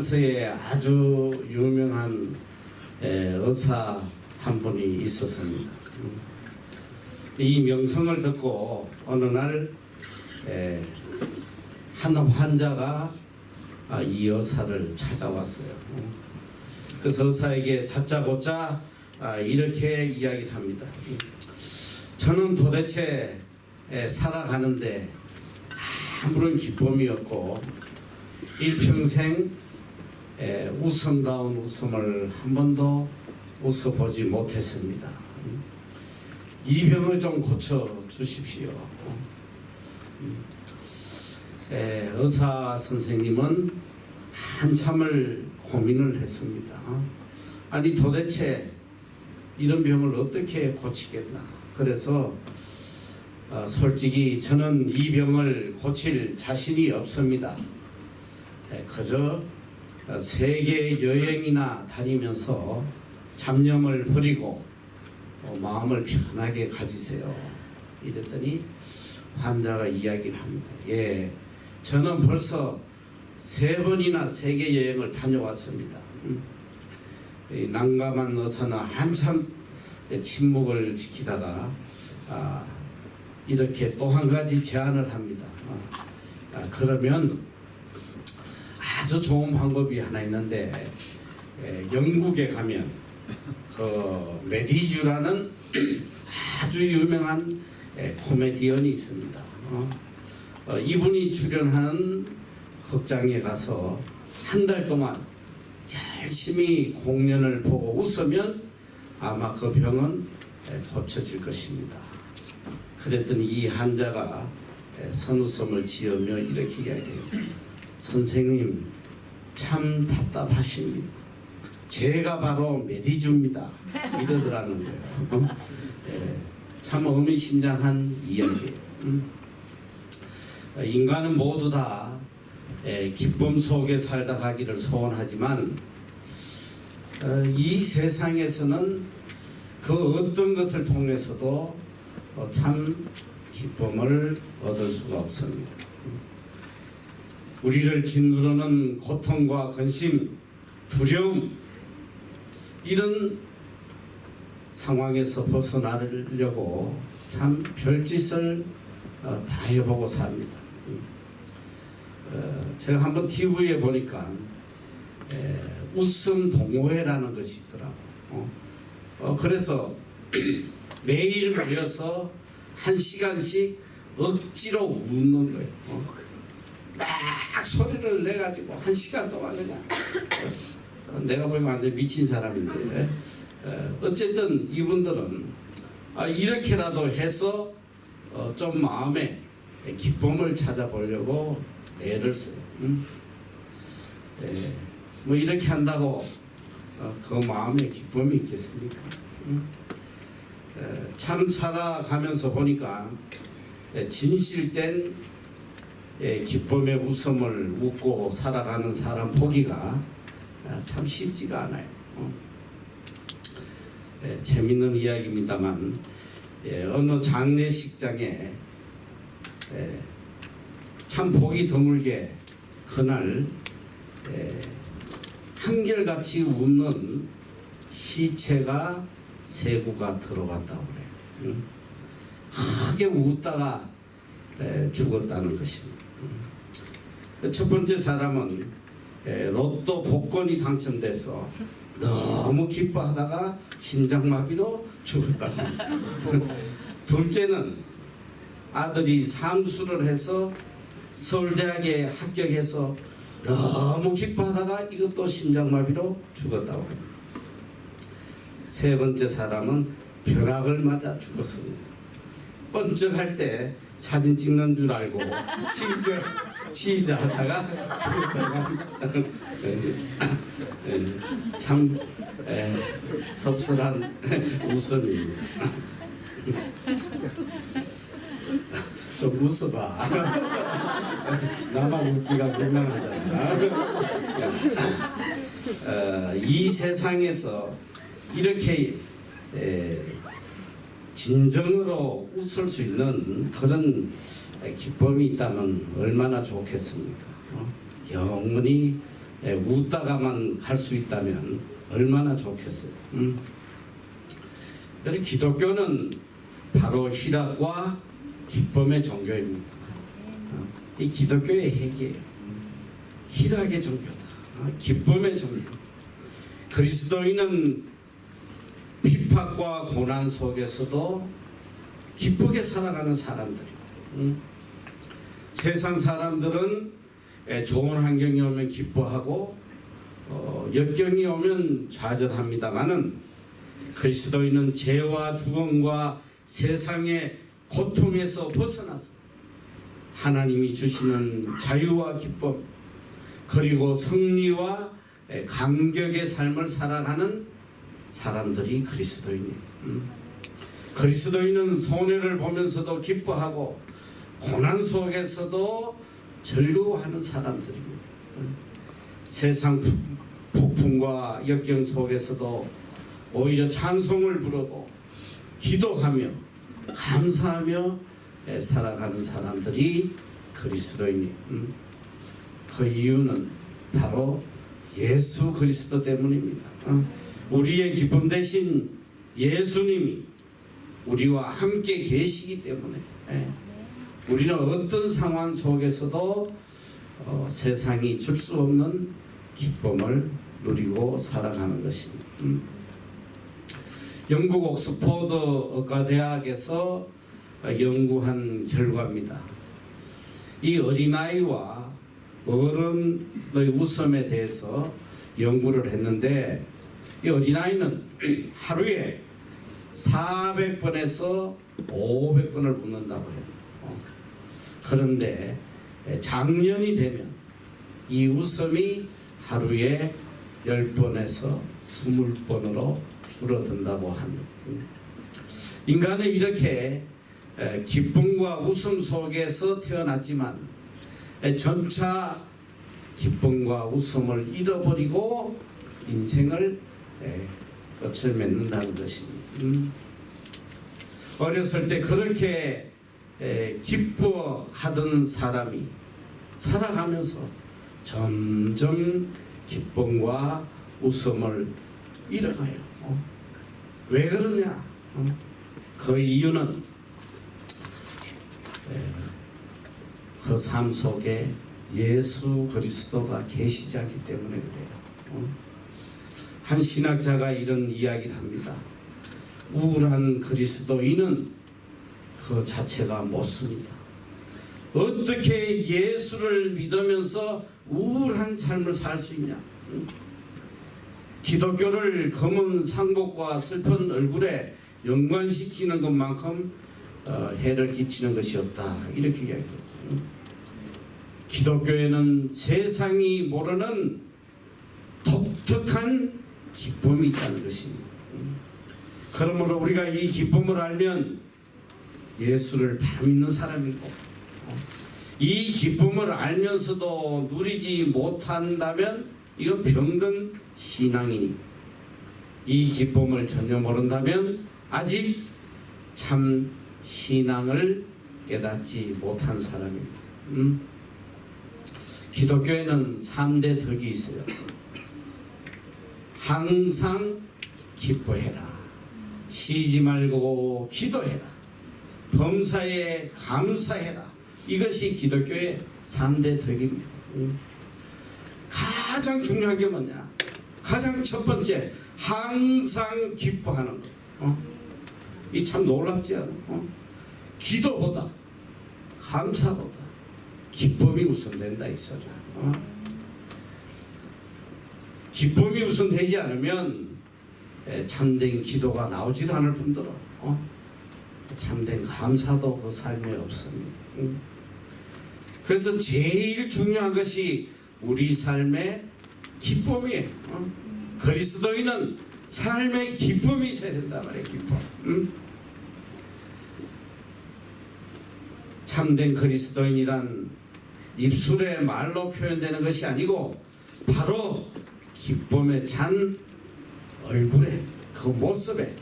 프랑스에 아주 유명한 의사 한 분이 있었습니다. 이 명성을 듣고 어느 날 한 환자가 이 의사를 찾아왔어요. 그래서 의사에게 다짜고짜 이렇게 이야기를 합니다. 저는 도대체 살아가는데 아무런 기쁨이 없고 일평생 웃음다운 웃음을 한 번도 웃어보지 못했습니다. 이 병을 좀 고쳐 주십시오. 의사 선생님은 한참을 고민을 했습니다. 아니 도대체 이런 병을 어떻게 고치겠나. 그래서 솔직히 저는 이 병을 고칠 자신이 없습니다. 그저 세계 여행이나 다니면서 잡념을 버리고 마음을 편하게 가지세요. 이랬더니 환자가 이야기를 합니다. 예, 저는 벌써 3번이나 세계 여행을 다녀왔습니다. 난감한 의사는 한참 침묵을 지키다가 이렇게 또 한 가지 제안을 합니다. 그러면 아주 좋은 방법이 하나 있는데 영국에 가면 메디주라는 아주 유명한 코미디언이 있습니다. 이분이 출연하는 극장에 가서 한 달 동안 열심히 공연을 보고 웃으면 아마 그 병은 고쳐질 것입니다. 그랬더니 이 환자가 선웃음을 지으며 이렇게 이야기해요. 선생님 참 답답하십니다. 제가 바로 메디주입니다. 이러더라는 거예요. 참 의미심장한 이야기예요. 인간은 모두 다 기쁨 속에 살다 가기를 소원하지만 이 세상에서는 그 어떤 것을 통해서도 참 기쁨을 얻을 수가 없습니다. 우리를 짓누르는 고통과 근심, 두려움 이런 상황에서 벗어나려고 참 별짓을 다 해보고 삽니다. 제가 한번 TV에 보니까 웃음 동호회라는 것이 있더라고요. 그래서 매일 모여서 1시간씩 억지로 웃는 거예요. 막 소리를 내가지고 1시간 동안 그냥 내가 보면 완전 미친 사람인데 어쨌든 이분들은 이렇게라도 해서 좀 마음에 기쁨을 찾아보려고 애를 써요. 뭐 이렇게 한다고 그 마음에 기쁨이 있겠습니까? 참 살아가면서 보니까 진실된 기쁨의 웃음을 웃고 살아가는 사람 보기가 참 쉽지가 않아요. 재밌는 이야기입니다만 어느 장례식장에 참 보기 드물게 그날 한결같이 웃는 시체가 3구가 들어갔다고 그래요. 크게 웃다가 죽었다는 것입니다. 첫 번째 사람은 로또 복권이 당첨돼서 너무 기뻐하다가 심장마비로 죽었다고 합니다. 둘째는 아들이 상수를 해서 서울대학에 합격해서 너무 기뻐하다가 이것도 심장마비로 죽었다고 합니다. 세 번째 사람은 벼락을 맞아 죽었습니다. 번쩍할 때 사진 찍는 줄 알고 치자하다가 죽었다고 합니다. 참 섭섭한 웃음입니다. 좀 웃어봐. 나만 웃기가 민망하잖아. 이 세상에서 이렇게 진정으로 웃을 수 있는 그런 기쁨이 있다면 얼마나 좋겠습니까? 영원히 웃다가만 갈 수 있다면 얼마나 좋겠어요. 여기 기독교는 바로 희락과 기쁨의 종교입니다. 이 기독교의 핵이에요. 희락의 종교다. 기쁨의 종교. 그리스도인은 비박과 고난 속에서도 기쁘게 살아가는 사람들이고, 세상 사람들은 좋은 환경이 오면 기뻐하고 역경이 오면 좌절합니다마는 그리스도인은 죄와 죽음과 세상의 고통에서 벗어나서 하나님이 주시는 자유와 기쁨, 그리고 승리와 감격의 삶을 살아가는 사람들이 그리스도인이에요. 그리스도인은 손해를 보면서도 기뻐하고 고난 속에서도 즐거워하는 사람들입니다. 세상 폭풍과 역경 속에서도 오히려 찬송을 부르고 기도하며 감사하며 살아가는 사람들이 그리스도인이에요. 그 이유는 바로 예수 그리스도 때문입니다. 우리의 기쁨 대신 예수님이 우리와 함께 계시기 때문에 우리는 어떤 상황 속에서도 세상이 줄 수 없는 기쁨을 누리고 살아가는 것입니다. 영국 옥스포드 의과대학에서 연구한 결과입니다. 이 어린아이와 어른의 웃음에 대해서 연구를 했는데, 이 어린아이는 하루에 400번에서 500번을 웃는다고 해요. 그런데 장년이 되면 이 웃음이 하루에 10번에서 20번으로 줄어든다고 합니다. 인간은 이렇게 기쁨과 웃음 속에서 태어났지만 점차 기쁨과 웃음을 잃어버리고 인생을 끝을 맺는다는 것입니다. 어렸을 때 그렇게 기뻐하던 사람이 살아가면서 점점 기쁨과 웃음을 잃어가요. 왜 그러냐? 그 이유는 그 삶 속에 예수 그리스도가 계시지 않기 때문에 그래요. 한 신학자가 이런 이야기를 합니다. 우울한 그리스도인은 그 자체가 못습니다. 어떻게 예수를 믿으면서 우울한 삶을 살 수 있냐? 기독교를 검은 상복과 슬픈 얼굴에 연관시키는 것만큼 해를 끼치는 것이 없다, 이렇게 이야기했어요. 기독교에는 세상이 모르는 독특한 기쁨이 있다는 것입니다. 그러므로 우리가 이 기쁨을 알면 예수를 바로 믿는 사람이고, 이 기쁨을 알면서도 누리지 못한다면 이건 병든 신앙이니, 이 기쁨을 전혀 모른다면 아직 참 신앙을 깨닫지 못한 사람입니다. 기독교에는 3대 덕이 있어요. 항상 기뻐해라, 쉬지 말고 기도해라, 범사에 감사해라. 이것이 기독교의 3대 덕입니다. 가장 중요한 게 뭐냐? 가장 첫 번째, 항상 기뻐하는 것. 이 참 놀랍지 않아? 기도보다, 감사보다 기쁨이 우선된다, 이 소리야. 기쁨이 우선되지 않으면 참된 기도가 나오지도 않을 뿐더러 참된 감사도 그 삶에 없습니다. 그래서 제일 중요한 것이 우리 삶의 기쁨이에요. 그리스도인은 삶의 기쁨이 있어야 된단 말이에요. 기쁨. 참된 그리스도인이란 입술에 말로 표현되는 것이 아니고 바로 기쁨에 찬 얼굴에, 그 모습에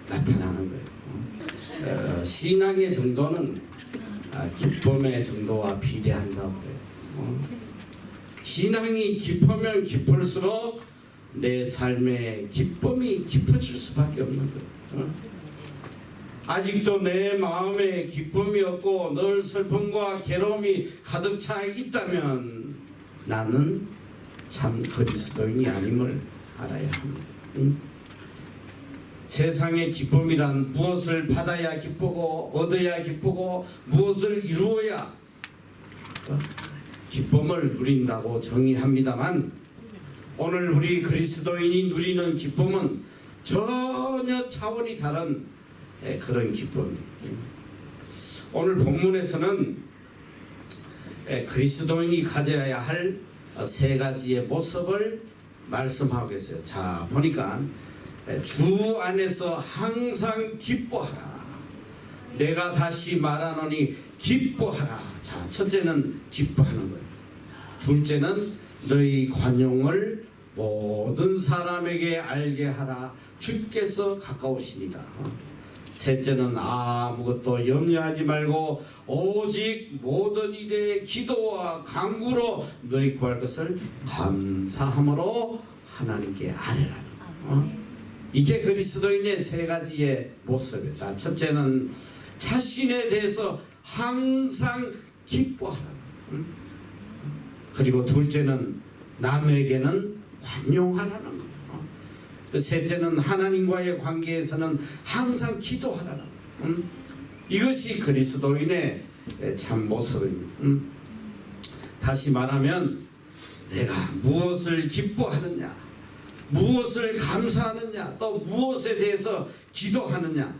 나타나는 거예요. 신앙의 정도는 기쁨의 정도와 비례한다고 해요. 신앙이 깊으면 깊을수록 내 삶의 기쁨이 깊어질 수밖에 없는 거예요. 아직도 내 마음에 기쁨이 없고 늘 슬픔과 괴로움이 가득 차 있다면 나는 참 그리스도인이 아님을 알아야 합니다. 세상의 기쁨이란 무엇을 받아야 기쁘고 얻어야 기쁘고 무엇을 이루어야 기쁨을 누린다고 정의합니다만, 오늘 우리 그리스도인이 누리는 기쁨은 전혀 차원이 다른 그런 기쁨입니다. 오늘 본문에서는 그리스도인이 가져야 할 세 가지의 모습을 말씀하고 있어요. 자, 보니까 주 안에서 항상 기뻐하라. 내가 다시 말하노니 기뻐하라. 자, 첫째는 기뻐하는 거예요. 둘째는 너희 관용을 모든 사람에게 알게 하라. 주께서 가까우시니라. 셋째는 아무것도 염려하지 말고 오직 모든 일에 기도와 간구로 너희 구할 것을 감사함으로 하나님께 아뢰라는 거. 이게 그리스도인의 세 가지의 모습이에요. 자, 첫째는 자신에 대해서 항상 기뻐하라. 그리고 둘째는 남에게는 관용하라는 거. 셋째는 하나님과의 관계에서는 항상 기도하라는 거. 이것이 그리스도인의 참 모습입니다. 다시 말하면 내가 무엇을 기뻐하느냐, 무엇을 감사하느냐, 또 무엇에 대해서 기도하느냐,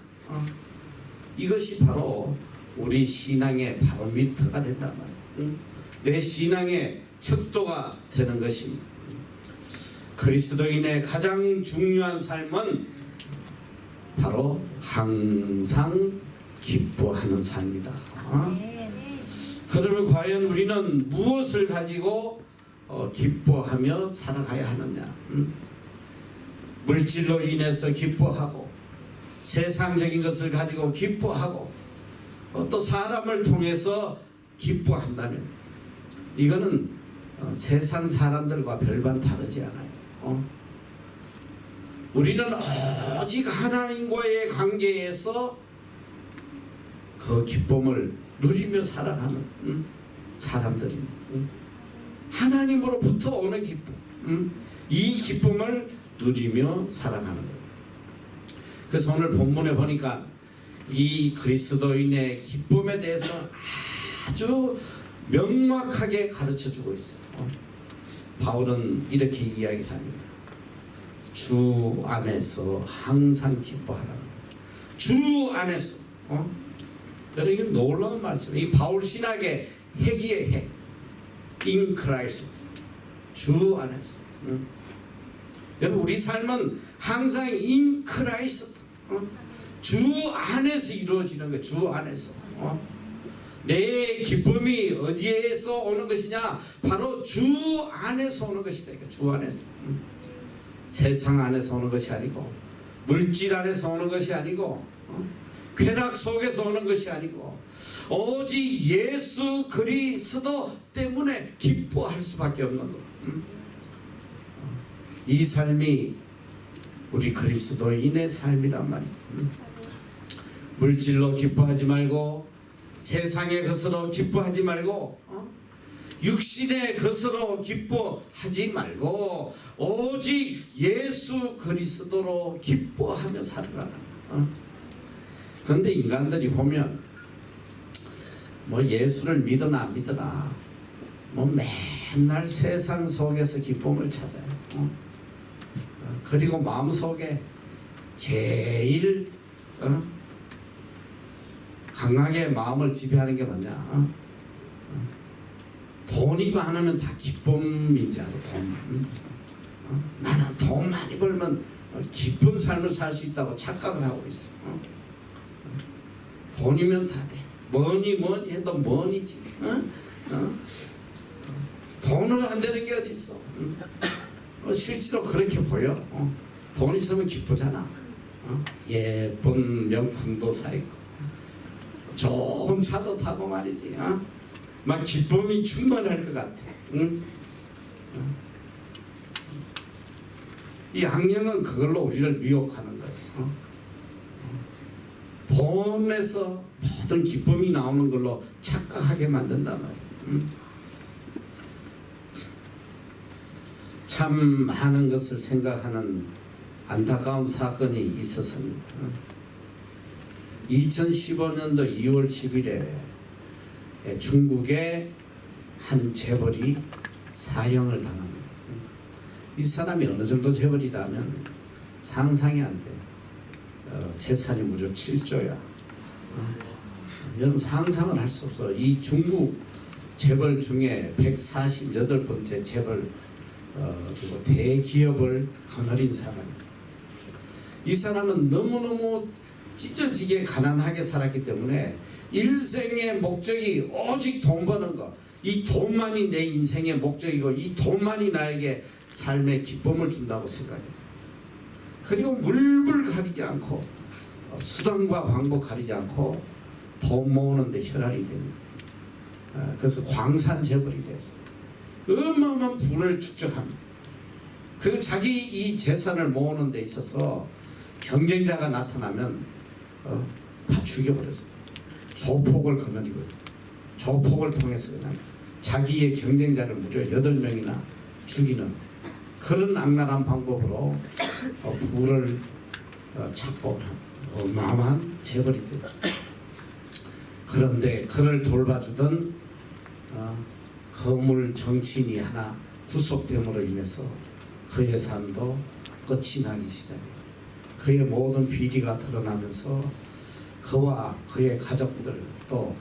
이것이 바로 우리 신앙의 바로미터가 된단 말이에요. 내 신앙의 척도가 되는 것입니다. 그리스도인의 가장 중요한 삶은 바로 항상 기뻐하는 삶이다. 그러면 과연 우리는 무엇을 가지고 기뻐하며 살아가야 하느냐? 물질로 인해서 기뻐하고, 세상적인 것을 가지고 기뻐하고, 또 사람을 통해서 기뻐한다면 이거는 세상 사람들과 별반 다르지 않아요. 우리는 오직 하나님과의 관계에서 그 기쁨을 누리며 살아가는 사람들입니다. 하나님으로부터 오는 기쁨, 이 기쁨을 누리며 살아가는 거예요. 그래서 오늘 본문에 보니까 이 그리스도인의 기쁨에 대해서 아주 명확하게 가르쳐주고 있어요. 바울은 이렇게 이야기합니다. 주 안에서 항상 기뻐하라. 주 안에서. 여러분, 이게 놀라운 말씀이에요. 이 바울 신학의 핵이에요, 핵. In Christ. 주 안에서. 여러분, 우리 삶은 항상 in Christ. 주 안에서 이루어지는 거예요. 주 안에서. 내 기쁨이 어디에서 오는 것이냐? 바로 주 안에서 오는 것이다. 주 안에서. 세상 안에서 오는 것이 아니고, 물질 안에서 오는 것이 아니고, 쾌락 속에서 오는 것이 아니고, 오직 예수 그리스도 때문에 기뻐할 수밖에 없는 것. 이 삶이 우리 그리스도인의 삶이란 말이죠. 물질로 기뻐하지 말고, 세상의 것으로 기뻐하지 말고, 육신의 것으로 기뻐하지 말고, 오직 예수 그리스도로 기뻐하며 살아라. 그런데 인간들이 보면 뭐 예수를 믿으나 안 믿으나 뭐 맨날 세상 속에서 기쁨을 찾아요. 그리고 마음속에 제일 강하게 마음을 지배하는 게 뭐냐? 돈이 많으면 다 기쁨인 줄 알아. 돈. 나는 돈 많이 벌면 기쁜 삶을 살 수 있다고 착각을 하고 있어. 돈이면 다 돼. 뭐니 해도 뭐니지. 돈으로 안 되는 게 어디 있어? 실제로 그렇게 보여. 돈 있으면 기쁘잖아. 예쁜 명품도 사 입고, 좋은 차도 타고 말이지. 막 기쁨이 충만할 것 같아. 이 악령은 그걸로 우리를 미혹하는 거예요. 돈에서 모든 기쁨이 나오는 걸로 착각하게 만든단 말이에요. 참 많은 것을 생각하는 안타까운 사건이 있었습니다. 2015년도 2월 10일에 중국의 한 재벌이 사형을 당합니다. 이 사람이 어느 정도 재벌이라면 상상이 안 돼요. 재산이 무려 7조야. 여러분 상상을 할 수 없어. 이 중국 재벌 중에 148번째 재벌 그리고 대기업을 거느린 사람입니다. 이 사람은 너무너무 찢어지게 가난하게 살았기 때문에 일생의 목적이 오직 돈 버는 것, 이 돈만이 내 인생의 목적이고 이 돈만이 나에게 삶의 기쁨을 준다고 생각해요. 그리고 물불 가리지 않고 수단과 방법 가리지 않고 돈 모으는 데 혈안이 됩니다. 그래서 광산 재벌이 됐어요. 어마어마한 부를 축적합니다. 그 자기 이 재산을 모으는 데 있어서 경쟁자가 나타나면 다 죽여버렸어요. 조폭을 거느리고 조폭을 통해서 그냥 자기의 경쟁자를 무려 8명이나 죽이는 그런 악랄한 방법으로 부를 착복을 한 어마어마한 재벌이 되었습니다. 그런데 그를 돌봐주던 거물 정치인이 하나 구속됨으로 인해서 그의 삶도 끝이 나기 시작해요. 그의 모든 비리가 드러나면서 그와 그의 가족들 또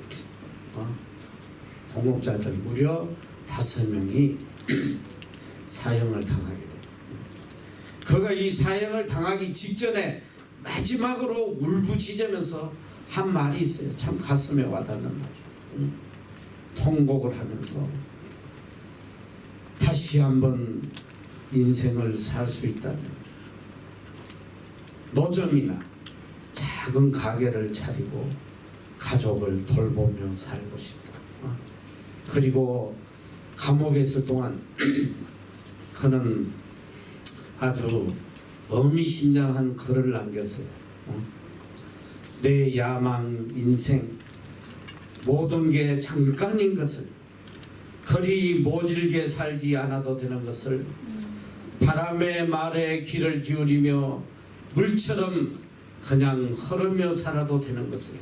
동업자들 무려 5명이 사형을 당하게 돼요. 그가 이 사형을 당하기 직전에 마지막으로 울부짖으면서 한 말이 있어요. 참 가슴에 와닿는 말이에요. 통곡을 하면서 다시 한번 인생을 살 수 있다면 노점이나 작은 가게를 차리고 가족을 돌보며 살고 싶다. 그리고 감옥에 있을 동안 그는 아주 의미심장한 글을 남겼어요. 내 야망 인생 모든 게 잠깐인 것을, 그리 모질게 살지 않아도 되는 것을, 바람의 말에 귀를 기울이며 물처럼 그냥 흐르며 살아도 되는 것을,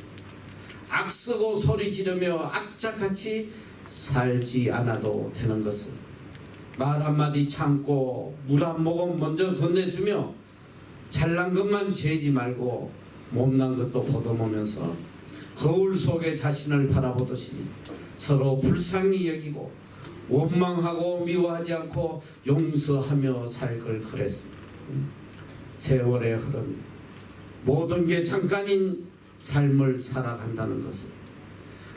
악쓰고 소리 지르며 악착같이 살지 않아도 되는 것을, 말 한마디 참고 물 한 모금 먼저 건네주며 잘난 것만 재지 말고 못난 것도 보듬으면서 거울 속에 자신을 바라보듯이 서로 불쌍히 여기고 원망하고 미워하지 않고 용서하며 살 걸 그랬습니다. 세월의 흐름이 모든 게 잠깐인 삶을 살아간다는 것을,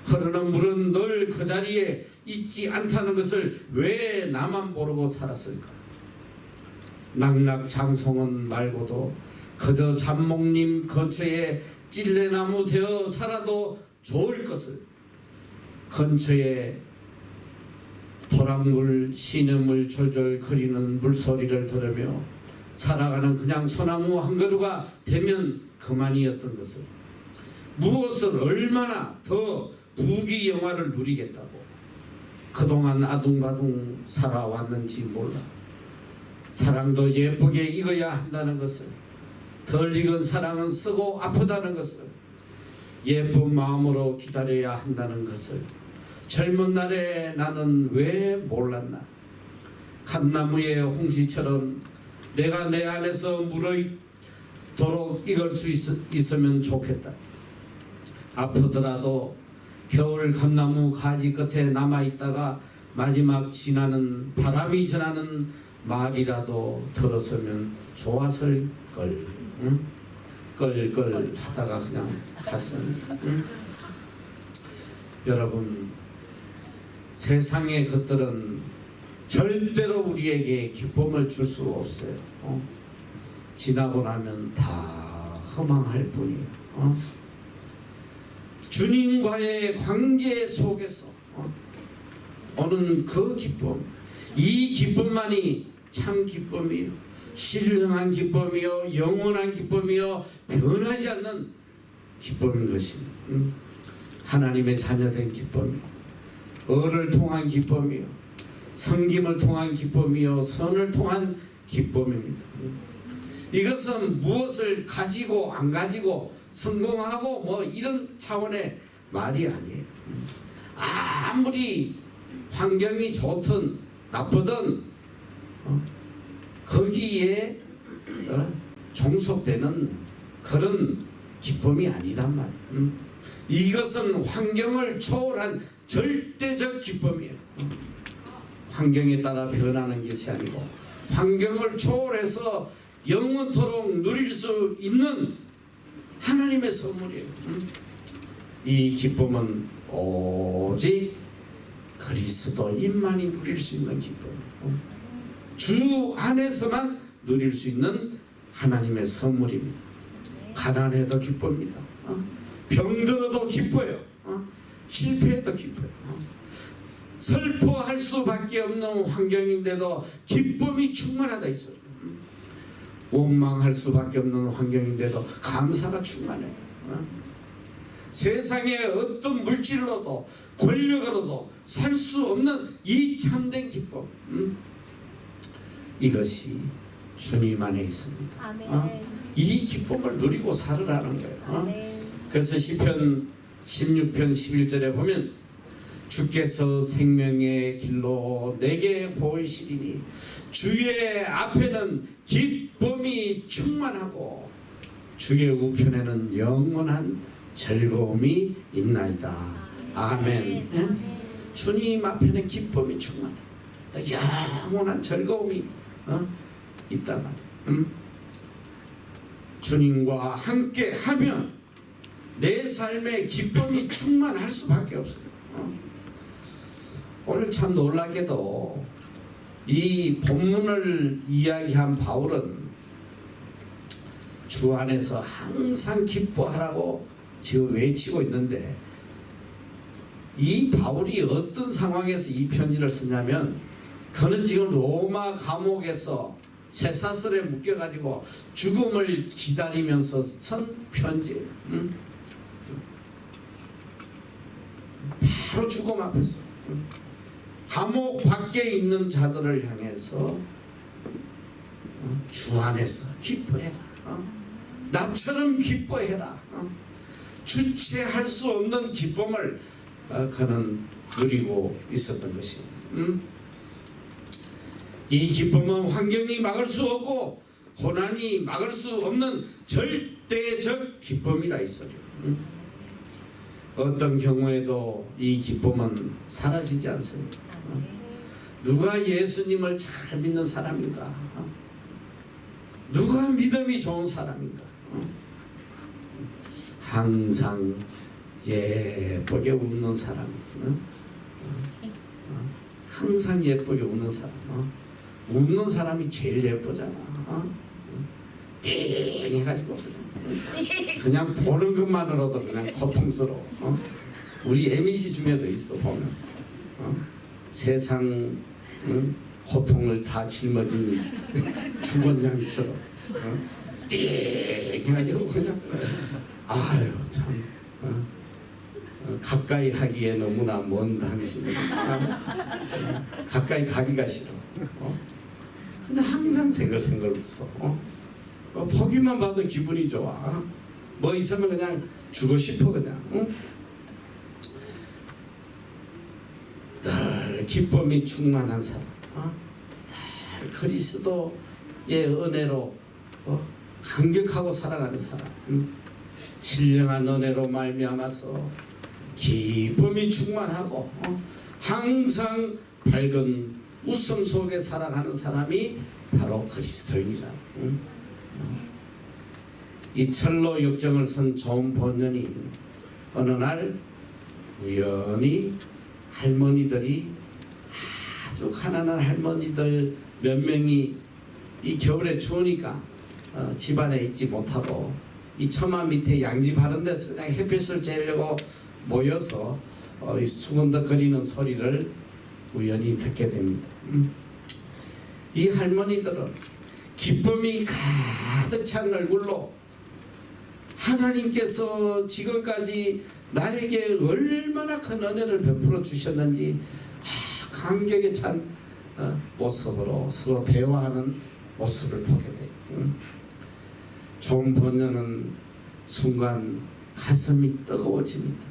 흐르는 물은 늘 그 자리에 있지 않다는 것을 왜 나만 모르고 살았을까? 낙낙장송은 말고도 그저 잡목님 근처에 찔레나무 되어 살아도 좋을 것을, 근처에 도랑물 시냇물 졸졸 거리는 물소리를 들으며 살아가는 그냥 소나무 한 그루가 되면 그만이었던 것을, 무엇을 얼마나 더 부귀영화를 누리겠다고 그동안 아둥바둥 살아왔는지 몰라. 사랑도 예쁘게 익어야 한다는 것을, 덜 익은 사랑은 쓰고 아프다는 것을, 예쁜 마음으로 기다려야 한다는 것을 젊은 날에 나는 왜 몰랐나. 감나무의 홍시처럼 내가 내 안에서 무르익도록 익을 수 있으면 좋겠다. 아프더라도 겨울 감나무 가지 끝에 남아있다가 마지막 지나는 바람이 전하는 말이라도 들었으면 좋았을걸. 응? 끌끌 하다가 그냥 갔습니다. 응? 여러분, 세상의 것들은 절대로 우리에게 기쁨을 줄 수 없어요. 지나고 나면 다 허망할 뿐이에요. 주님과의 관계 속에서 오는 그 기쁨, 이 기쁨만이 참 기쁨이요, 신령한 기쁨이요, 영원한 기쁨이요, 변하지 않는 기쁨인 것입니다. 하나님의 자녀된 기쁨이요, 을을 통한 기쁨이요, 섬김을 통한 기쁨이요, 선을 통한 기쁨입니다. 이것은 무엇을 가지고 안 가지고 성공하고 뭐 이런 차원의 말이 아니에요. 아무리 환경이 좋든 나쁘든 거기에 종속되는 그런 기쁨이 아니란 말이에요. 이것은 환경을 초월한 절대적 기쁨이에요. 환경에 따라 변하는 것이 아니고 환경을 초월해서 영원토록 누릴 수 있는 하나님의 선물이에요. 이 기쁨은 오직 그리스도인만이 누릴 수 있는 기쁨이에요. 주 안에서만 누릴 수 있는 하나님의 선물입니다. 가난해도 기쁩니다. 병들어도 기뻐요. 실패해도 기뻐요. 슬퍼할 수밖에 없는 환경인데도 기쁨이 충만하다 있어요. 원망할 수밖에 없는 환경인데도 감사가 충만해요. 세상에 어떤 물질로도 권력으로도 살 수 없는 이 참된 기쁨, 이것이 주님 안에 있습니다. 이 기쁨을 누리고 살으라는 거예요. 그래서 시편 16편 11절에 보면 주께서 생명의 길로 내게 보이시리니 주의 앞에는 기쁨이 충만하고 주의 우편에는 영원한 즐거움이 있나이다. 아멘. 주님 앞에는 기쁨이 충만해. 영원한 즐거움이 있단 말이에요. 주님과 함께 하면 내 삶에 기쁨이 충만할 수밖에 없어요. 오늘 참 놀랍게도 이 본문을 이야기한 바울은 주 안에서 항상 기뻐하라고 지금 외치고 있는데, 이 바울이 어떤 상황에서 이 편지를 쓰냐면, 그는 지금 로마 감옥에서 쇠사슬에 묶여가지고 죽음을 기다리면서 쓴 편지예요. 바로 죽음 앞에서 감옥 밖에 있는 자들을 향해서 주 안에서 기뻐해라. 나처럼 기뻐해라. 주체할 수 없는 기쁨을 그는 누리고 있었던 것입니다. 이 기쁨은 환경이 막을 수 없고 고난이 막을 수 없는 절대적 기쁨이라 있어요. 어떤 경우에도 이 기쁨은 사라지지 않습니다. 누가 예수님을 잘 믿는 사람인가? 누가 믿음이 좋은 사람인가? 항상 예쁘게 웃는 사람, 항상 예쁘게 웃는 사람, 웃는 사람이 제일 예쁘잖아. 띵 해가지고 그냥 보는 것만으로도 그냥 고통스러워. 우리 에미시 중에도 있어 보면 세상 고통을 다 짊어진 죽은 양처럼 띵 해가지고 그냥 아유 참 가까이 하기에 너무나 먼 당신, 가까이 가기가 싫어. 근데 항상 생글생글 웃어. 보기만 봐도 기분이 좋아. 뭐 있으면 그냥 주고 싶어 그냥. 늘 기쁨이 충만한 사람, 늘 그리스도의 은혜로 감격하고 살아가는 사람, 신령한 은혜로 말미암아서 기쁨이 충만하고 항상 밝은 웃음 속에 살아가는 사람이 바로 그리스도인이라. 이 철로 역정을 쓴 존 번연이 어느 날 우연히 할머니들이, 아주 가난한 할머니들 몇 명이 이 겨울에 추우니까 집안에 있지 못하고 이 처마 밑에 양지 바른 데서 그냥 햇빛을 쬐려고 모여서 이 수근덕거리는 소리를 우연히 듣게 됩니다. 이 할머니들은 기쁨이 가득 찬 얼굴로 하나님께서 지금까지 나에게 얼마나 큰 은혜를 베풀어 주셨는지 감격에 찬 모습으로 서로 대화하는 모습을 보게 돼요. 좀 보면은 순간 가슴이 뜨거워집니다.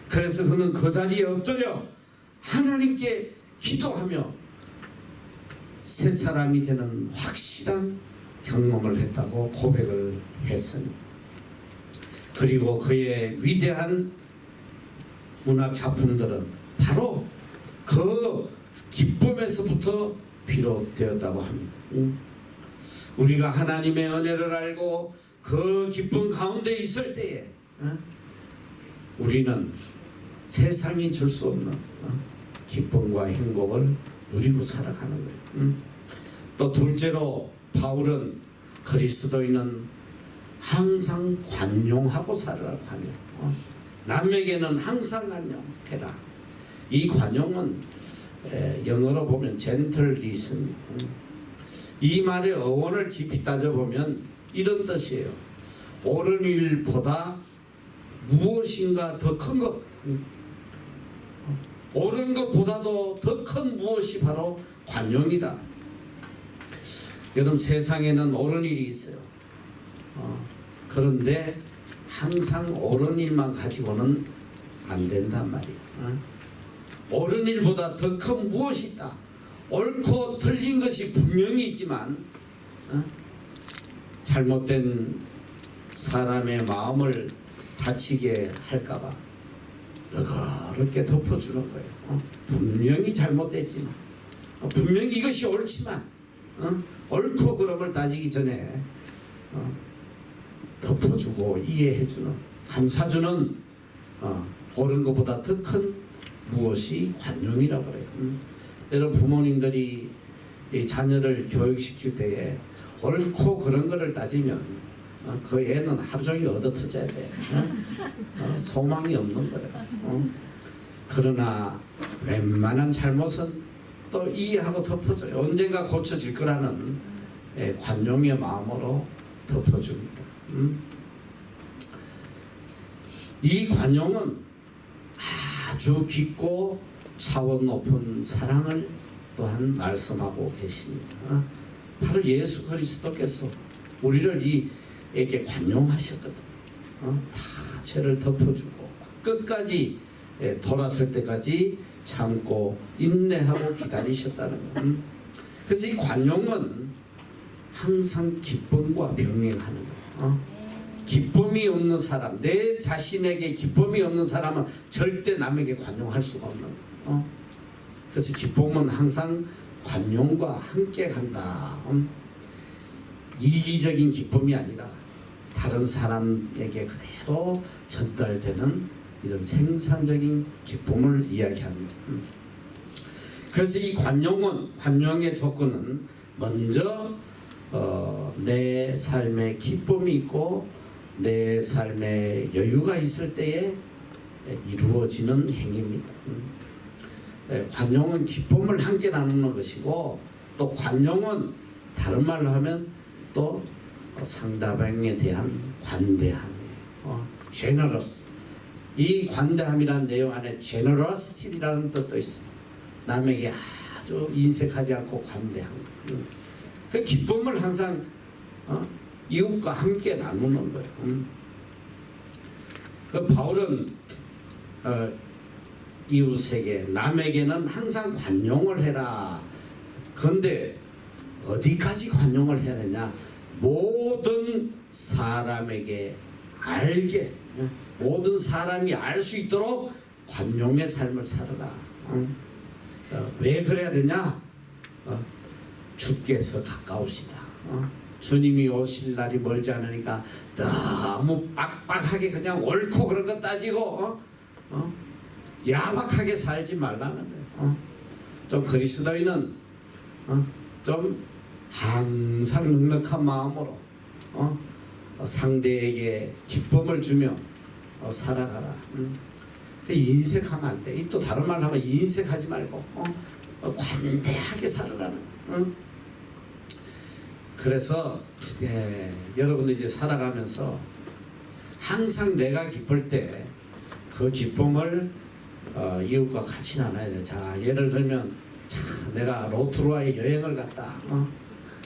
그래서 그는 그 자리에 엎드려 하나님께 기도하며 새 사람이 되는 확실한 경험을 했다고 고백을 했습니다. 그리고 그의 위대한 문학 작품들은 바로 그 기쁨에서부터 비롯되었다고 합니다. 우리가 하나님의 은혜를 알고 그 기쁨 가운데 있을 때에 우리는 세상이 줄 수 없는 기쁨과 행복을 누리고 살아가는 거예요. 또 둘째로 바울은 그리스도인은 항상 관용하고 살아라. 관용. 남에게는 항상 관용해라. 이 관용은 영어로 보면 젠틀리즘. 이 말의 어원을 깊이 따져보면 이런 뜻이에요. 옳은 일보다 무엇인가 더 큰 것, 옳은 것보다도 더 큰 무엇이 바로 관용이다. 여러분, 세상에는 옳은 일이 있어요. 그런데 항상 옳은 일만 가지고는 안 된단 말이에요. 옳은 일보다 더 큰 무엇이 있다. 옳고 틀린 것이 분명히 있지만 잘못된 사람의 마음을 다치게 할까봐 너그럽게 덮어주는 거예요. 분명히 잘못됐지만, 분명히 이것이 옳지만, 옳고 그름을 따지기 전에 덮어주고 이해해주는, 감사주는 옳은 것보다 더 큰 무엇이 관용이라고 그래요. 여러분, 부모님들이 이 자녀를 교육시킬 때에 옳고 그런 거를 따지면 그 애는 하루 종일 얻어 터져야 돼. 소망이 없는 거예요. 그러나 웬만한 잘못은 또 이해하고 덮어줘요. 언젠가 고쳐질 거라는 관용의 마음으로 덮어줍니다. 이 관용은 아주 깊고 차원 높은 사랑을 또한 말씀하고 계십니다. 바로 예수 그리스도께서 우리를 이에게 관용하셨거든. 다 죄를 덮어주고 끝까지 돌아설 때까지 참고 인내하고 기다리셨다는 것. 그래서 이 관용은 항상 기쁨과 병행하는 거예요. 기쁨이 없는 사람, 내 자신에게 기쁨이 없는 사람은 절대 남에게 관용할 수가 없는 거예요. 그래서 기쁨은 항상 관용과 함께 간다. 이기적인 기쁨이 아니라 다른 사람에게 그대로 전달되는 이런 생산적인 기쁨을 이야기합니다. 그래서 이 관용의 조건은 먼저 내 삶에 기쁨이 있고 내 삶에 여유가 있을 때에 이루어지는 행위입니다. 관용은 기쁨을 함께 나누는 것이고, 또 관용은 다른 말로 하면 또 상대방에 대한 관대함이에요. generous. 이 관대함이라는 내용 안에 generosity라는 뜻도 있어요. 남에게 아주 인색하지 않고 관대한 거. 그 기쁨을 항상 이웃과 함께 나누는 거예요. 그 바울은 이웃에게, 남에게는 항상 관용을 해라. 그런데 어디까지 관용을 해야 되냐? 모든 사람에게 알게, 모든 사람이 알 수 있도록 관용의 삶을 살아라. 왜 그래야 되냐? 주께서 가까우시다. 주님이 오실 날이 멀지 않으니까 너무 빡빡하게 그냥 옳고 그런 거 따지고 야박하게 살지 말라는 거예요. 좀 그리스도인은 좀 항상 넉넉한 마음으로 상대에게 기쁨을 주며 살아가라. 인색하면 안 돼. 또 다른 말로 하면 인색하지 말고 관대하게 살아가는. 그래서 여러분들 이제 살아가면서 항상 내가 기쁠 때 그 기쁨을 이웃과 같이 나눠야 돼. 자, 예를 들면 내가 로트루아에 여행을 갔다.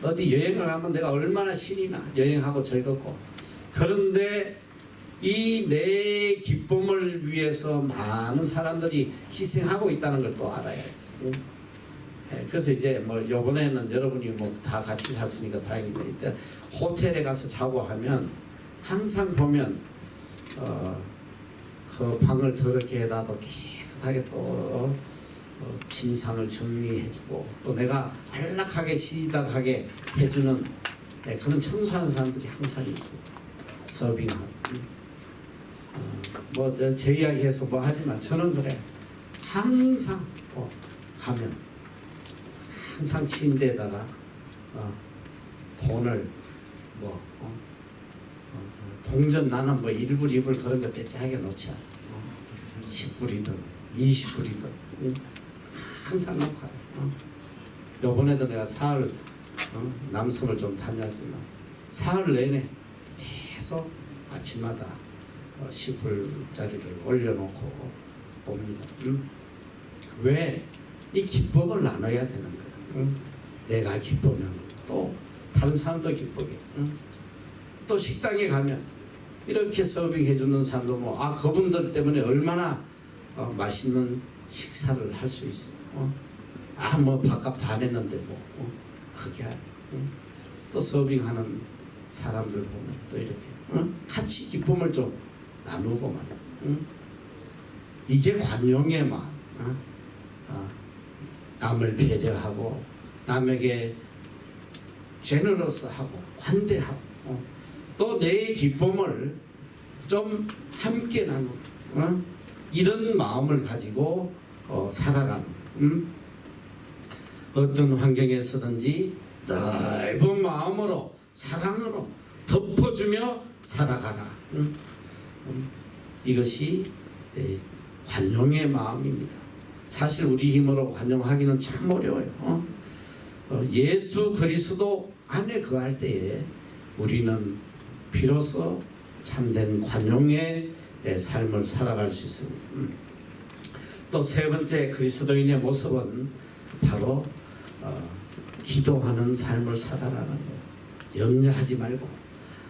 어디 여행을 가면 내가 얼마나 신이 나. 여행하고 즐겁고. 그런데 이 내 기쁨을 위해서 많은 사람들이 희생하고 있다는 걸 또 알아야지. 그래서 이제 뭐 요번에는 여러분이 뭐 다 같이 샀으니까 다행이다. 이때 호텔에 가서 자고 하면 항상 보면 그 방을 더럽게 해놔도 깨끗하게 또 침상을 정리해주고 또 내가 안락하게 시dak하게 해주는 그런 청소하는 사람들이 항상 있어요. 서빙하고 뭐 제 이야기해서 뭐 하지만 저는 그래. 항상 가면 항상 침대에다가 돈을 동전 나는 뭐 1불 2불 그런 거 대체하게 놓자. 10불이든 20불이든 항상 놓고 가요. 요번에도 내가 사흘 남섬을 좀 다녔지만 사흘 내내 계속 아침마다 10불짜리를 올려놓고 옵니다. 왜? 이 기쁨을 나눠야 되는 거야. 내가 기쁘면 또 다른 사람도 기쁘게. 또 식당에 가면 이렇게 서빙해주는 사람도 그분들 때문에 얼마나 맛있는 식사를 할 수 있어. 뭐 밥값 다 냈는데 그게 아니야. 또 서빙하는 사람들 보면 또 이렇게 같이 기쁨을 좀 나누고 말이지. 이게 관용의 마음. 남을 배려하고 남에게 제너러스하고 관대하고 또 내 기쁨을 좀 함께 나누고 이런 마음을 가지고 살아가는 어떤 환경에서든지 넓은 마음으로 사랑으로 덮어주며 살아가라. 이것이 관용의 마음입니다. 사실 우리 힘으로 관용하기는 참 어려워요. 예수 그리스도 안에 거할 때에 우리는 비로소 참된 관용의 삶을 살아갈 수 있습니다. 또 세 번째 그리스도인의 모습은 바로 기도하는 삶을 살아가는 거예요. 염려하지 말고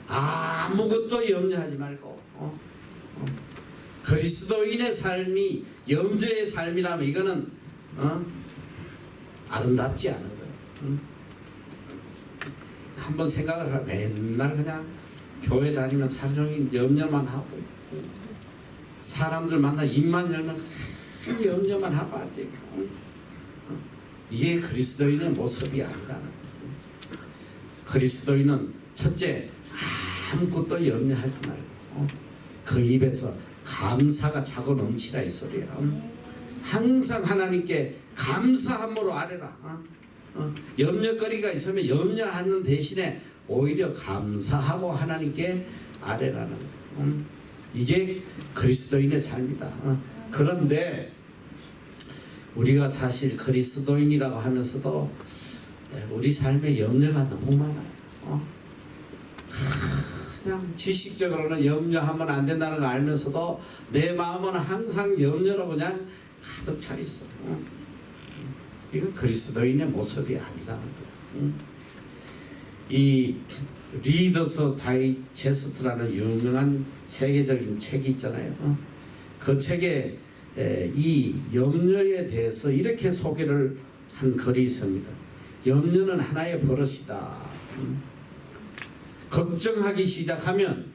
아무것도 염려하지 말고 그리스도인의 삶이 염려의 삶이라면 이거는 아름답지 않은 거예요. 한번 생각을 하면 맨날 그냥 교회 다니면 하루 종일 염려만 하고 사람들 만나 입만 열면 그냥 염려만 하고 하지. 이게 그리스도인의 모습이 아니라는 거예요. 그리스도인은 첫째 아무것도 염려하지 말고 그 입에서 감사가 차고 넘치라 이 소리야. 항상 하나님께 감사함으로 아뢰라. 염려거리가 있으면 염려하는 대신에 오히려 감사하고 하나님께 아뢰라는 거예요. 이게 그리스도인의 삶이다. 그런데 우리가 사실 그리스도인이라고 하면서도 우리 삶에 염려가 너무 많아요. 그냥 지식적으로는 염려하면 안 된다는 거 알면서도 내 마음은 항상 염려로 그냥 가득 차 있어. 이건 그리스도인의 모습이 아니라는 거예요. 이 리더스 다이제스트라는 유명한 세계적인 책이 있잖아요. 그 책에 이 염려에 대해서 이렇게 소개를 한 글이 있습니다. 염려는 하나의 버릇이다. 걱정하기 시작하면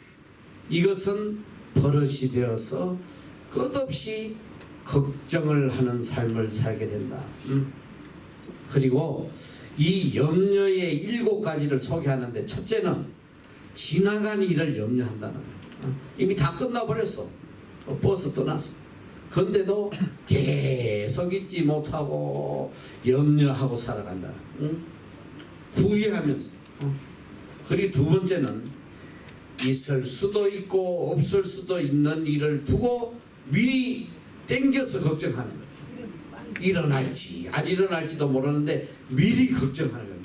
이것은 버릇이 되어서 끝없이 걱정을 하는 삶을 살게 된다. 그리고 이 염려의 7가지를 소개하는데 첫째는 지나간 일을 염려한다는 거예요. 이미 다 끝나버렸어. 버스 떠났어. 그런데도 계속 잊지 못하고 염려하고 살아간다. 후회하면서. 그리고 두 번째는 있을 수도 있고 없을 수도 있는 일을 두고 미리 땡겨서 걱정하는 거예요. 일어날지 안 일어날지도 모르는데 미리 걱정하는 거예요.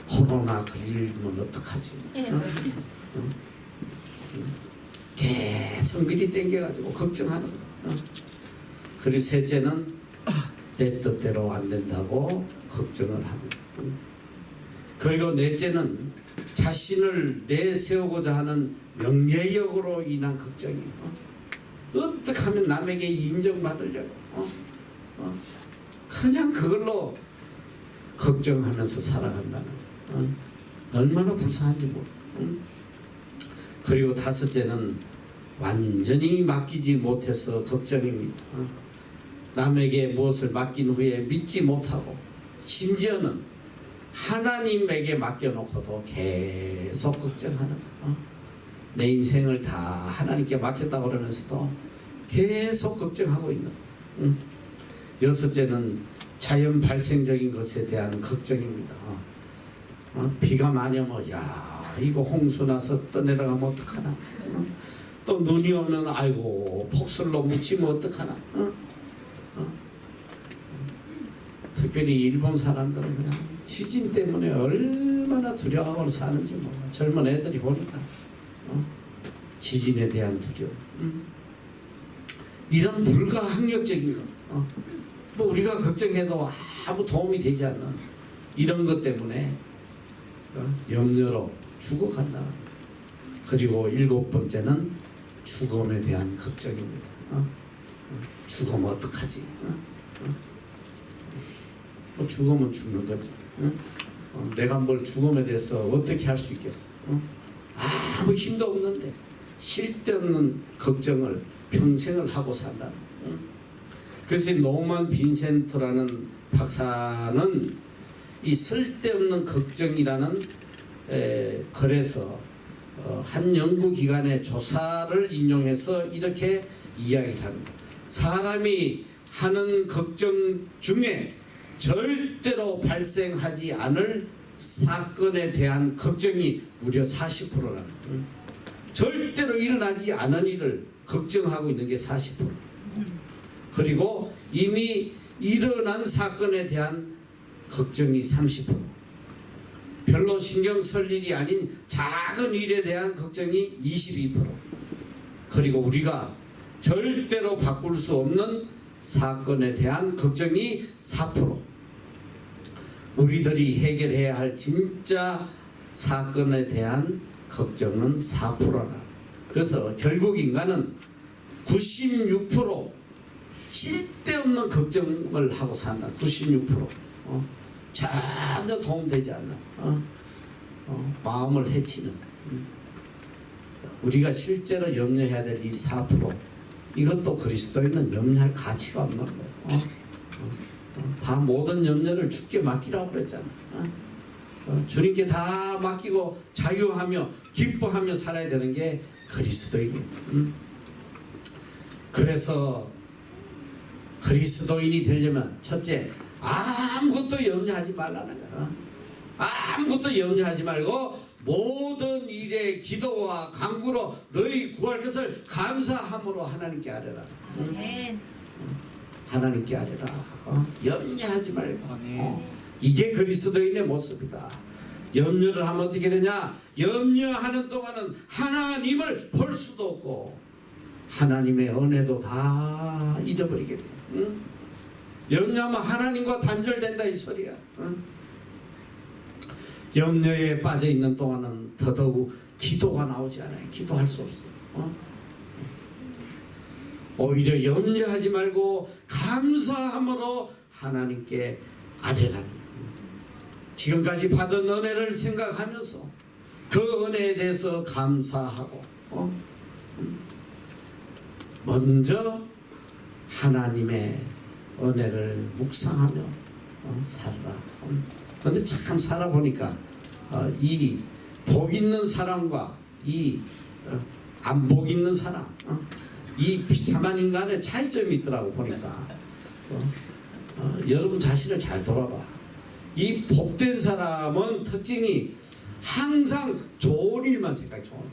코로나 걸리면 어떡하지? 계속 미리 땡겨가지고 걱정하는 거예요. 그리고 셋째는 내 뜻대로 안 된다고 걱정을 합니다. 그리고 넷째는 자신을 내세우고자 하는 명예욕으로 인한 걱정이에요. 어떻게 하면 남에게 인정받으려고 그냥 그걸로 걱정하면서 살아간다는 거예요. 얼마나 불쌍한지 모르. 그리고 다섯째는 완전히 맡기지 못해서 걱정입니다. 남에게 무엇을 맡긴 후에 믿지 못하고 심지어는 하나님에게 맡겨놓고도 계속 걱정하는 거예요. 내 인생을 다 하나님께 맡겼다고 그러면서도 계속 걱정하고 있는 거예요. 여섯째는 자연 발생적인 것에 대한 걱정입니다. 비가 많이 오면 야 이거 홍수 나서 떠내려가면 어떡하나. 또 눈이 오면 아이고 폭설로 묻히면 어떡하나. 특별히 일본 사람들은 그냥 지진 때문에 얼마나 두려워하고 사는지 몰라. 젊은 애들이 보니까 지진에 대한 두려움. 이런 불가항력적인 것. 뭐 우리가 걱정해도 아무 도움이 되지 않는 이런 것 때문에 염려로 죽어간다. 그리고 일곱 번째는 죽음에 대한 걱정입니다. 죽으면 어떡하지? 뭐 죽으면 죽는 거지. 내가 뭘 죽음에 대해서 어떻게 할 수 있겠어? 아무 힘도 없는데 쓸데없는 걱정을 평생을 하고 산다. 그래서 노만 빈센트라는 박사는 이 쓸데없는 걱정이라는 글에서 한 연구기관의 조사를 인용해서 이렇게 이야기를 합니다. 사람이 하는 걱정 중에 절대로 발생하지 않을 사건에 대한 걱정이 무려 40%라는 거예요. 절대로 일어나지 않은 일을 걱정하고 있는 게 40%. 그리고 이미 일어난 사건에 대한 걱정이 30%. 별로 신경 쓸 일이 아닌 작은 일에 대한 걱정이 22%. 그리고 우리가 절대로 바꿀 수 없는 사건에 대한 걱정이 4%. 우리들이 해결해야 할 진짜 사건에 대한 걱정은 4%라. 그래서 결국 인간은 96% 쓸데없는 걱정을 하고 산다. 96%. 전혀 도움되지 않는 마음을 해치는. 우리가 실제로 염려해야 될 이 4%. 이것도 그리스도인은 염려할 가치가 없는 거예요. 다 모든 염려를 주께 맡기라고 그랬잖아. 주님께 다 맡기고 자유하며 기뻐하며 살아야 되는 게 그리스도인이에요. 그래서 그리스도인이 되려면 첫째, 아무것도 염려하지 말라는 거야. 아무것도 염려하지 말고 모든 일에 기도와 간구로 너희 구할 것을 감사함으로 하나님께 아뢰라. 하나님께 아뢰라. 염려하지 말고. 이게 그리스도인의 모습이다. 염려를 하면 어떻게 되냐? 염려하는 동안은 하나님을 볼 수도 없고 하나님의 은혜도 다 잊어버리게 돼. 염려하면 하나님과 단절된다 이 소리야. 염려에 빠져 있는 동안은 더더욱 기도가 나오지 않아요. 기도할 수 없어요. 오히려 염려하지 말고 감사함으로 하나님께 아뢰라는. 지금까지 받은 은혜를 생각하면서 그 은혜에 대해서 감사하고 먼저 하나님의 은혜를 묵상하며 살아라. 그런데 참 살아보니까 이 복 있는 사람과 이 안 복 있는 사람, 이 비참한 인간의 차이점이 있더라고 보니까. 여러분 자신을 잘 돌아봐. 이 복된 사람은 특징이 항상 좋은 일만 생각해. 좋은 일.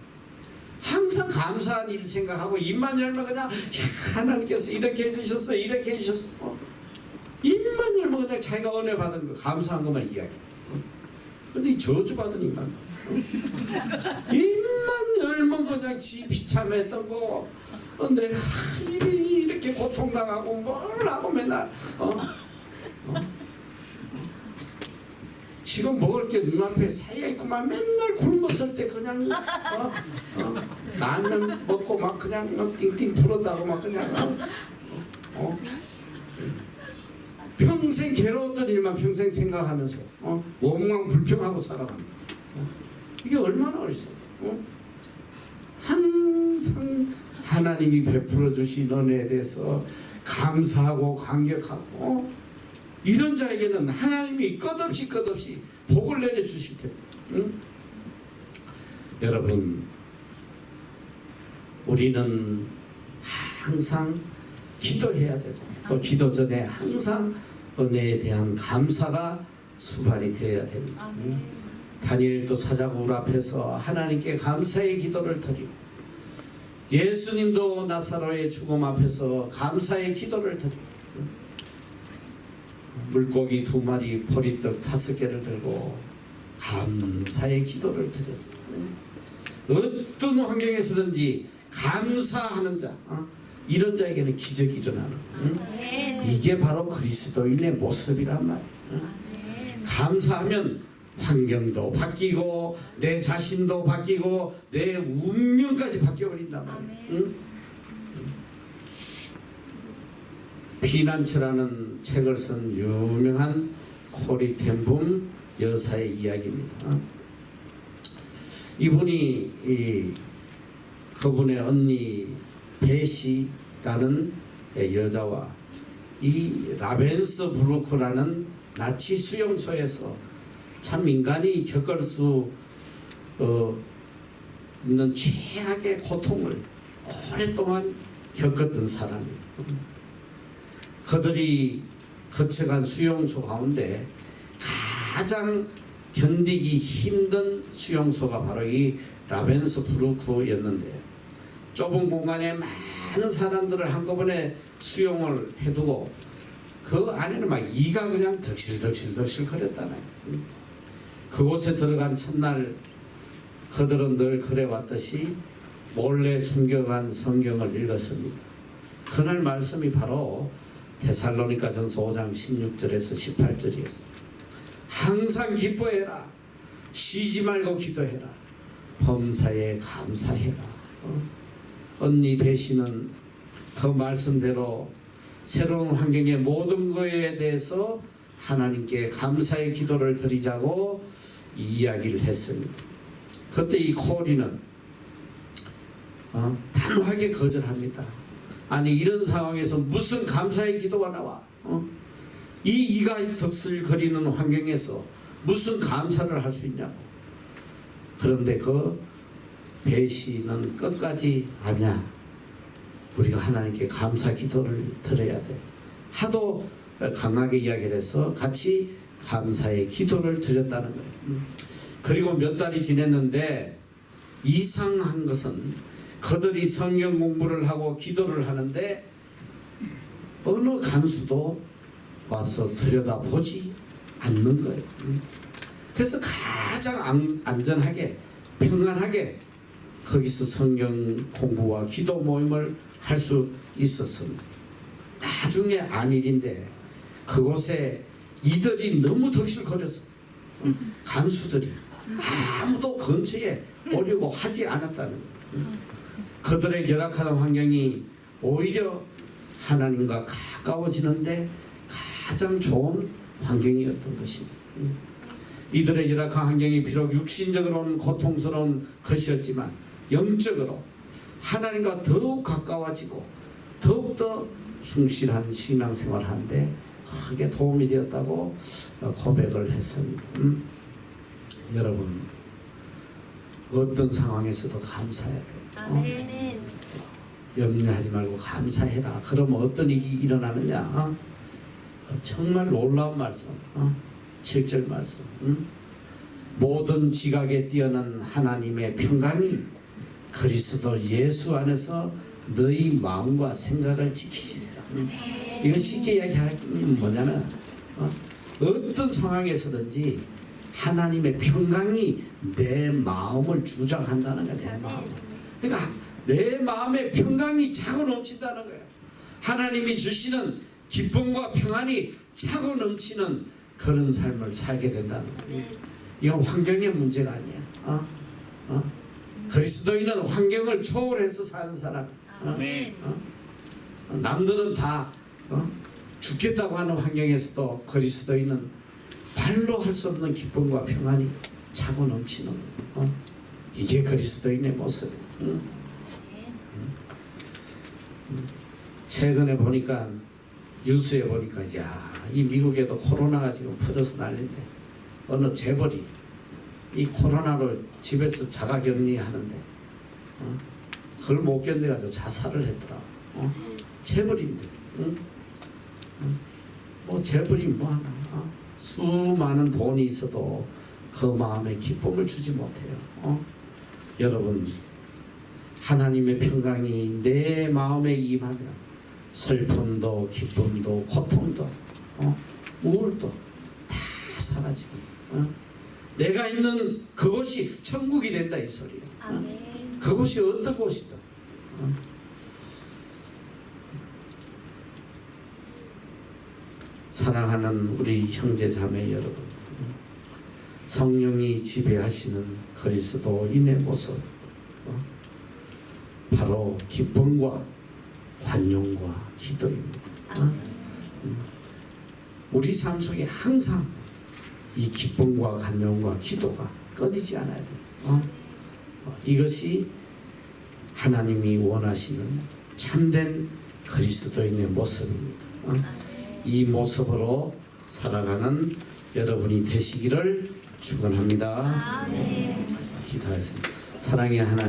항상 감사한 일 생각하고 입만 열면 그냥 하나님께서 이렇게 해주셨어요, 이렇게 해주셨어. 입만 열면 그냥 자기가 은혜 받은 거 감사한 것만 이야기. 근데 이 저주받은 인간, 입만 열면 그냥 지 비참했던 거, 내가 이렇게 고통당하고 뭘 하고 맨날 지금 먹을 게 눈앞에 쌓여 있고만 맨날 굶었을 때 그냥 라면 먹고 막 그냥 띵띵 불었다고 막 그냥 평생 괴로웠던 일만 평생 생각하면서 원망 불평하고 살아갑니다. 이게 얼마나 어리석어. 항상 하나님이 베풀어 주신 은혜에 대해서 감사하고 감격하고 이런 자에게는 하나님이 끝없이 복을 내려 주실 텐데. 여러분, 우리는 항상 기도해야 되고 또 기도 전에 항상 은혜에 대한 감사가 수반이 되어야 됩니다. 다니엘도 사자굴 앞에서 하나님께 감사의 기도를 드리고, 예수님도 나사로의 죽음 앞에서 감사의 기도를 드리고, 물고기 2마리 보리떡 5개를 들고 감사의 기도를 드렸어요. 어떤 환경에서든지 감사하는 자, 이런 자에게는 기적이 일어나는 거예요. 이게 바로 그리스도인의 모습이란 말이에요. 감사하면 환경도 바뀌고 내 자신도 바뀌고 내 운명까지 바뀌어버린단 말이에요. 피난처라는 책을 쓴 유명한 코리 텐붐 여사의 이야기입니다. 이분이 그분의 언니 베시라는 여자와 이 라벤스부르크라는 나치 수용소에서 참 인간이 겪을 수 있는 최악의 고통을 오랫동안 겪었던 사람이에요. 그들이 거쳐간 수용소 가운데 가장 견디기 힘든 수용소가 바로 이 라벤스부르크였는데, 좁은 공간에 많은 사람들을 한꺼번에 수용을 해두고 그 안에는 막 이가 그냥 덕실덕실 거렸다네. 그곳에 들어간 첫날 그들은 늘 그래왔듯이 몰래 숨겨간 성경을 읽었습니다. 그날 말씀이 바로 데살로니가전서 5장 16절에서 18절이었어요. 항상 기뻐해라. 쉬지 말고 기도해라. 범사에 감사해라. 언니 베시는 그 말씀대로 새로운 환경의 모든 것에 대해서 하나님께 감사의 기도를 드리자고 이야기를 했습니다. 그때 이 코리는 단호하게 거절합니다. 아니, 이런 상황에서 무슨 감사의 기도가 나와? 이 이가 덕슬거리는 환경에서 무슨 감사를 할 수 있냐고. 그런데 그 베시는 끝까지 아니야, 우리가 하나님께 감사 기도를 드려야 돼. 하도 강하게 이야기를 해서 같이 감사의 기도를 드렸다는 거예요. 그리고 몇 달이 지냈는데 이상한 것은 그들이 성경 공부를 하고 기도를 하는데 어느 간수도 와서 들여다보지 않는 거예요. 그래서 가장 안전하게 평안하게 거기서 성경 공부와 기도 모임을 할 수 있었습니다. 나중에 안일인데 그곳에 이들이 너무 덕실거렸어. 간수들이 아무도 근처에 오려고 하지 않았다는 거예요. 그들의 열악한 환경이 오히려 하나님과 가까워지는데 가장 좋은 환경이었던 것입니다. 이들의 열악한 환경이 비록 육신적으로는 고통스러운 것이었지만 영적으로 하나님과 더욱 가까워지고 더욱더 충실한 신앙생활을 하는데 크게 도움이 되었다고 고백을 했습니다. 여러분, 어떤 상황에서도 감사해야 돼요. 염려하지 말고 감사해라. 그러면 어떤 일이 일어나느냐? 정말 놀라운 말씀. 7절 말씀. 모든 지각에 뛰어난 하나님의 평강이 그리스도 예수 안에서 너희 마음과 생각을 지키시리라. 이거 쉽게 이야기하면 뭐냐면 어떤 상황에서든지 하나님의 평강이 내 마음을 주장한다는 거야. 내 마음. 그러니까 내 마음에 평강이 차고 넘친다는 거야. 하나님이 주시는 기쁨과 평안이 차고 넘치는 그런 삶을 살게 된다는 거야. 이건 환경의 문제가 아니야. 그리스도인은 환경을 초월해서 사는 사람. 남들은 다 죽겠다고 하는 환경에서도 그리스도인은 말로 할 수 없는 기쁨과 평안이 차고 넘치는 이게 그리스도인의 모습이에요. 최근에 보니까 뉴스에 보니까 이 미국에도 코로나가 지금 퍼져서 난리인데 어느 재벌이 이 코로나로 집에서 자가격리 하는데 그걸 못 견뎌가지고 자살을 했더라. 재벌인데 뭐 재벌이 뭐하나 수많은 돈이 있어도 그 마음에 기쁨을 주지 못해요. 여러분 하나님의 평강이 내 마음에 임하면 슬픔도 기쁨도 고통도 우울도 다 사라지고 내가 있는 그곳이 천국이 된다 이 소리야. 그곳이 어떤 곳이다. 사랑하는 우리 형제 자매 여러분, 성령이 지배하시는 그리스도인의 모습, 바로 기쁨과 관용과 기도입니다. 우리 삶 속에 항상 이 기쁨과 관용과 기도가 끊이지 않아야 돼요. 이것이 하나님이 원하시는 참된 그리스도인의 모습입니다. 이 모습으로 살아가는 여러분이 되시기를 축원합니다. 기도하겠습니다. 사랑의 하나님,